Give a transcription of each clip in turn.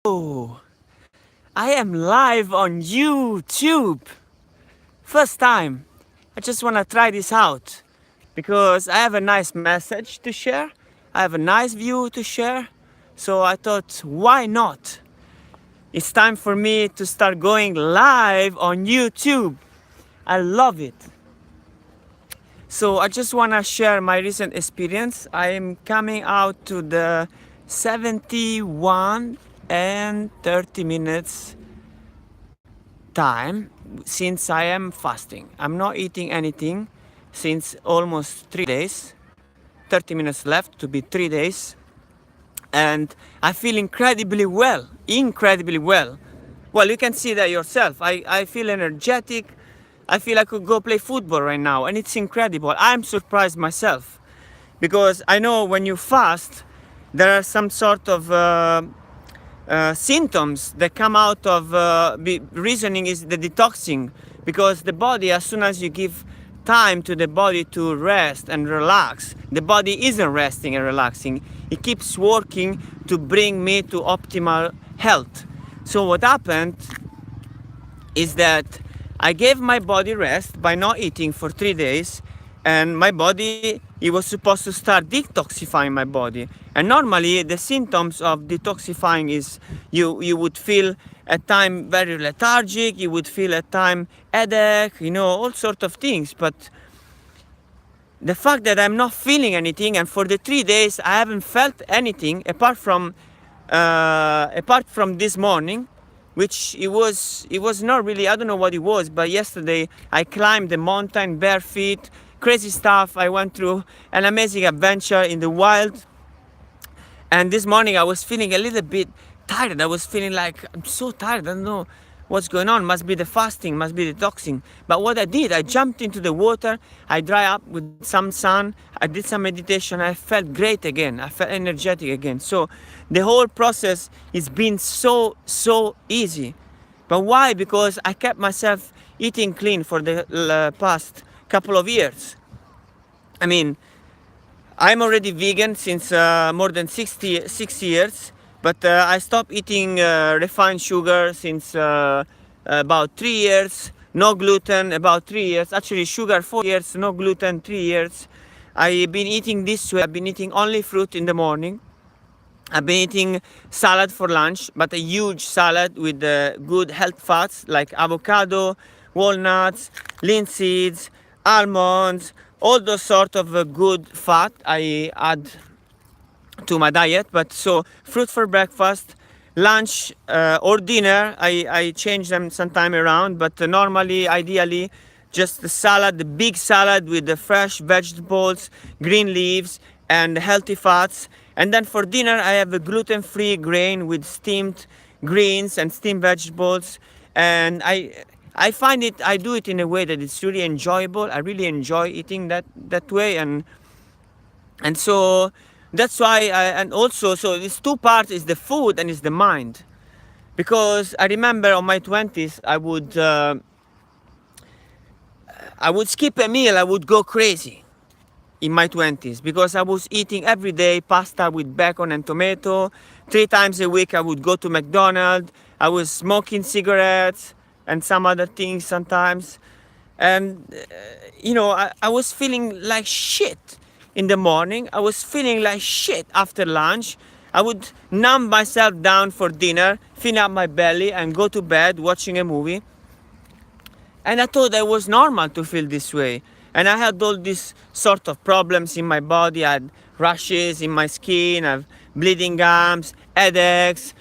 Oh, I am live on YouTube. First time. I just want to try this out because I have a nice message to share. I have a nice view to share. So I thought, why not? It's time for me to start going live on YouTube. I love it. So I just want to share my recent experience. I am coming out to the 71 and 30 minutes time since I am fasting. I'm not eating anything since almost 3 days. 30 minutes left to be 3 days. And I feel incredibly well. Incredibly well. Well, you can see that yourself. I feel energetic. I feel I could go play football right now. And it's incredible. I'm surprised myself. Because I know when you fast, there are some sort of symptoms that come out of reasoning is the detoxing, because the body, as soon as you give time to the body to rest and relax, the body isn't resting and relaxing. It keeps working to bring me to optimal health. So what happened is that I gave my body rest by not eating for 3 days, and my body, it was supposed to start detoxifying my body. And normally the symptoms of detoxifying is you would feel at time very lethargic, you would feel at time headache, all sorts of things. But the fact that I'm not feeling anything, and for the 3 days I haven't felt anything apart from this morning, which it was not really, I don't know what it was, but yesterday I climbed the mountain bare feet, crazy stuff. I went through an amazing adventure in the wild, and this morning I was feeling a little bit tired. I was feeling like I'm so tired, I don't know what's going on. Must be the fasting, must be the detoxing. But what I did, I jumped into the water, I dry up with some sun, I did some meditation, I felt great again, I felt energetic again. So the whole process is been so easy. But why? Because I kept myself eating clean for the past couple of years. I mean, I'm already vegan since more than 6 years, but I stopped eating refined sugar since about 3 years. No gluten about 3 years. Actually, sugar 4 years, no gluten 3 years. I've been eating this way. I've been eating only fruit in the morning. I've been eating salad for lunch, but a huge salad with good health fats like avocado, walnuts, linseeds, almonds, all those sort of good fat I add to my diet. But so fruit for breakfast, lunch or dinner, I change them sometime around, but normally, ideally, just the salad, the big salad with the fresh vegetables, green leaves, and healthy fats. And then for dinner, I have a gluten-free grain with steamed greens and steamed vegetables. And I find it, I do it in a way that it's really enjoyable. I really enjoy eating that way. And so that's why and also, so these two parts is the food and is the mind. Because I remember on my 20s, I would skip a meal, I would go crazy in my 20s, because I was eating every day pasta with bacon and tomato. 3 times a week I would go to McDonald's. I was smoking cigarettes and some other things sometimes. And I was feeling like shit in the morning. I was feeling like shit after lunch. I would numb myself down for dinner, fill up my belly, and go to bed watching a movie. And I thought that was normal to feel this way. And I had all these sort of problems in my body. I had rashes in my skin, I have bleeding gums, headaches,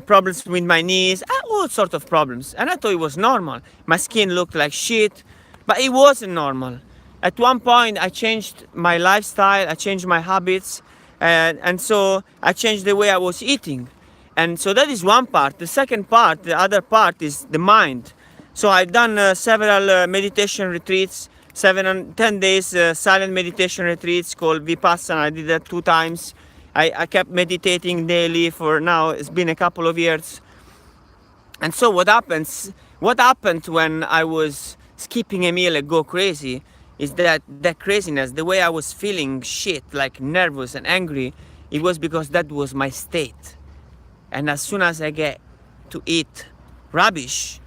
problems with my knees, all sorts of problems. And I thought it was normal. My skin looked like shit, but it wasn't normal. At one point, I changed my lifestyle, I changed my habits, and so I changed the way I was eating. And so that is one part. The second part, the other part, is the mind. So I've done several meditation retreats, 7 and 10 days silent meditation retreats called Vipassana. I did that 2 times. I kept meditating daily for now, it's been a couple of years. And so what happened when I was skipping a meal and go crazy is that craziness, the way I was feeling shit, like nervous and angry, it was because that was my state. And as soon as I get to eat rubbish,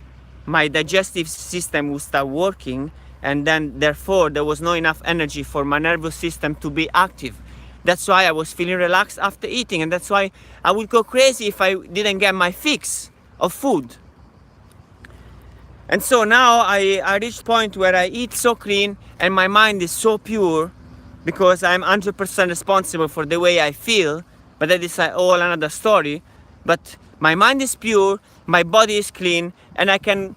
my digestive system will start working, and then therefore there was not enough energy for my nervous system to be active. That's why I was feeling relaxed after eating, and that's why I would go crazy if I didn't get my fix of food. And so now I reached point where I eat so clean and my mind is so pure, because I'm 100% responsible for the way I feel, but that is a whole another story. But my mind is pure, my body is clean, and I can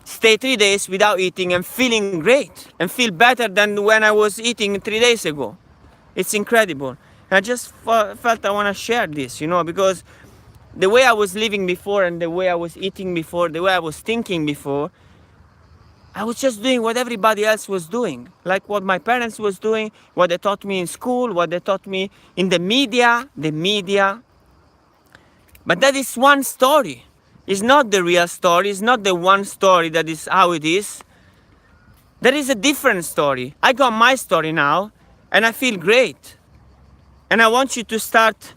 stay 3 days without eating and feeling great and feel better than when I was eating 3 days ago. It's incredible. I just felt I want to share this, because the way I was living before and the way I was eating before, the way I was thinking before, I was just doing what everybody else was doing, like what my parents was doing, what they taught me in school, what they taught me in the media. But that is one story. It's not the real story. It's not the one story that is how it is. There is a different story. I got my story now, and I feel great. And I want you to start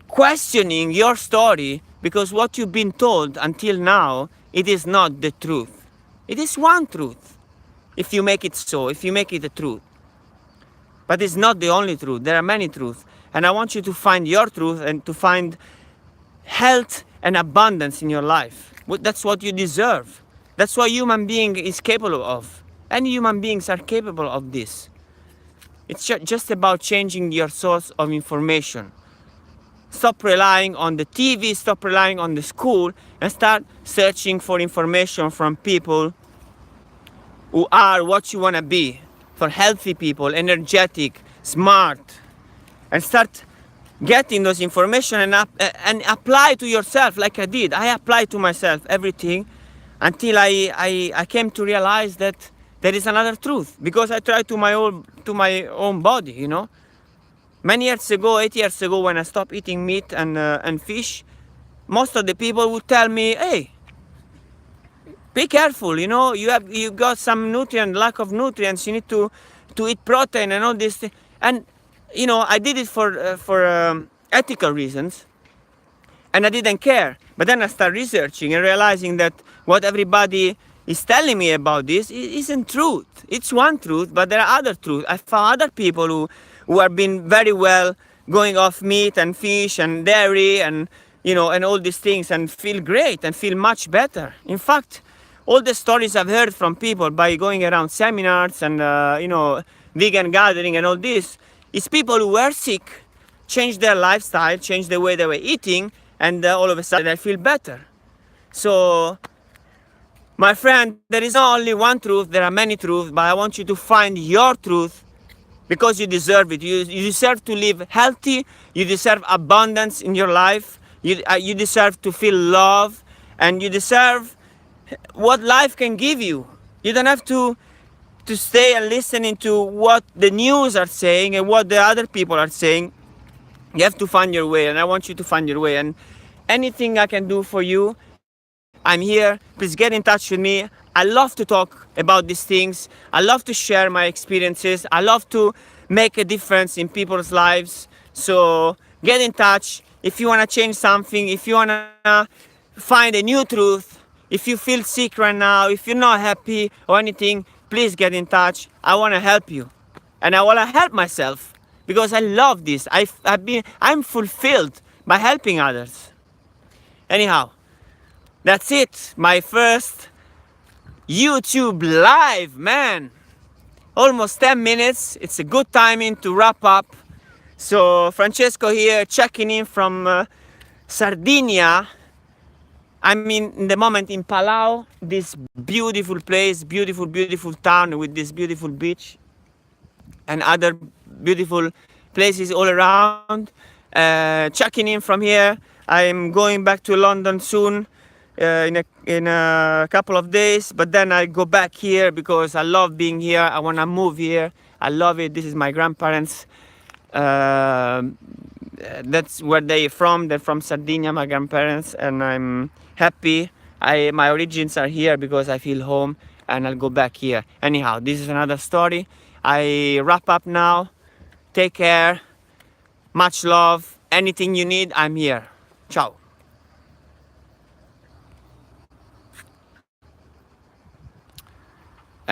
questioning your story, because what you've been told until now, it is not the truth. It is one truth, if you make it so, if you make it a truth. But it's not the only truth. There are many truths. And I want you to find your truth and to find health and abundance in your life. That's what you deserve. That's what human being is capable of. Any human beings are capable of this. It's just about changing your source of information. Stop relying on the TV, stop relying on the school, and start searching for information from people who are what you want to be. For healthy people, energetic, smart. And start getting those information and apply to yourself like I did. I applied to myself everything until I came to realize that there is another truth. Because I tried to my own body, Many years ago, 8 years ago, when I stopped eating meat and fish, most of the people would tell me, hey, be careful, you got some lack of nutrients, you need to eat protein and all this. And, I did it for ethical reasons, and I didn't care. But then I started researching and realizing that what everybody is telling me about this isn't truth. It's one truth, but there are other truths. I found other people who have been very well going off meat and fish and dairy and and all these things, and feel great and feel much better. In fact, all the stories I've heard from people by going around seminars and vegan gathering and all this, is people who were sick, changed their lifestyle, changed the way they were eating, and all of a sudden I feel better. So my friend, there is not only one truth, there are many truths, but I want you to find your truth, because you deserve it. You deserve to live healthy. You deserve abundance in your life. You deserve to feel love, and you deserve what life can give you. You don't have to stay and listening to what the news are saying and what the other people are saying. You have to find your way, and I want you to find your way. And anything I can do for you, I'm here. Please get in touch with me. I love to talk about these things. I love to share my experiences. I love to make a difference in people's lives. So get in touch if you want to change something, if you want to find a new truth, if you feel sick right now, if you're not happy or anything, please get in touch. I want to help you, and I want to help myself, because I love this. I'm fulfilled by helping others. Anyhow, that's it. My first YouTube live, man. Almost 10 minutes. It's a good timing to wrap up. So Francesco here, checking in from Sardinia. I'm in the moment in Palau, this beautiful place, beautiful town with this beautiful beach and other beautiful places all around. Checking in from here. I'm going back to London soon. In a couple of days, but then I go back here because I love being here. I want to move here. I love it. This is my grandparents. That's where they're from. They're from Sardinia, my grandparents, and I'm happy. My origins are here because I feel home, and I'll go back here. Anyhow, this is another story. I wrap up now. Take care. Much love. Anything you need, I'm here. Ciao.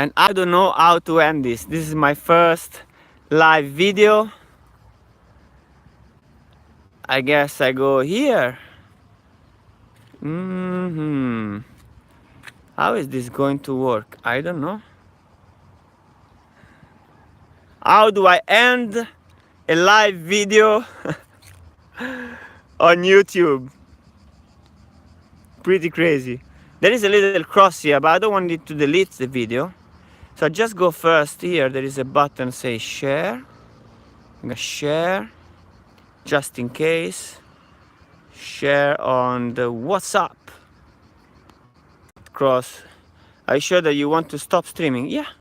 And I don't know how to end this. This is my first live video. I guess I go here. How is this going to work? I don't know. How do I end a live video on YouTube? Pretty crazy. There is a little cross here, but I don't want it to delete the video. So I just go first here. There is a button say share. I'm gonna share just in case. Share on the WhatsApp. Cross. Are you sure that you want to stop streaming? Yeah.